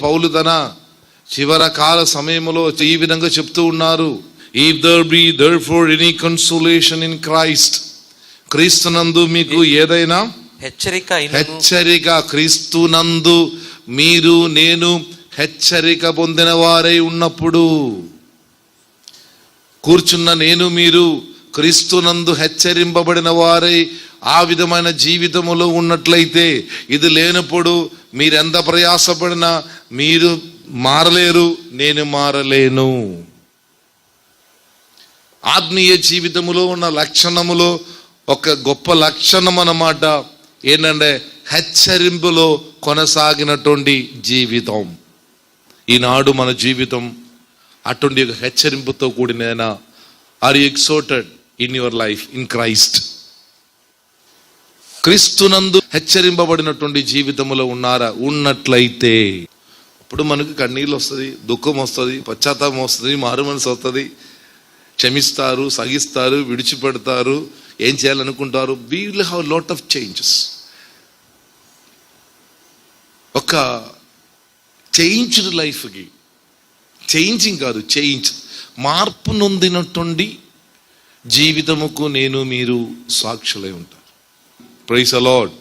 పౌలు తన చివరి కాల సమయంలో ఈ విధంగా చెప్తూ ఉన్నారు. If there be therefore any consolation in Christ, క్రీస్తునందు మీకు ఏదైనా హెచ్చరిక, క్రీస్తునందు మీరు నేను హెచ్చరిక పొందిన వారై ఉన్నప్పుడు, కూర్చున్న నేను మీరు క్రీస్తునందు హెచ్చరింపబడిన వారై ఆ విధమైన జీవితములో ఉన్నట్లయితే, ఇది లేనప్పుడు మీరెంత ప్రయాసపడినా మీరు మారలేరు, నేను మారలేను. ఆత్మీయ జీవితములో ఉన్న లక్షణములో ఒక గొప్ప లక్షణం అన్నమాట ఏంటంటే హెచ్చరింపులో కొనసాగినటువంటి జీవితం. ఈనాడు మన జీవితం అటువంటి హెచ్చరింపుతో కూడిన. Are you exhorted in your life in Christ? క్రీస్తునందు హెచ్చరింపబడినటువంటి జీవితంలో ఉన్నారా? ఉన్నట్లయితే ఇప్పుడు మనకు కన్నీళ్ళు వస్తుంది, దుఃఖం వస్తుంది, పశ్చాత్తాపం వస్తుంది, మారుమనసు వస్తుంది, క్షమిస్తారు, సహిస్తారు, విడిచిపెడతారు, ఏం చేయాలనుకుంటారు. We will have lot of changes. ఒక చేంజ్డ్ లైఫ్కి, చేంజింగ్ కాదు, చేంజ్, మార్పు నొందినటువంటి జీవితముకు నేను మీరు సాక్షులై ఉంటారు. Praise the lord.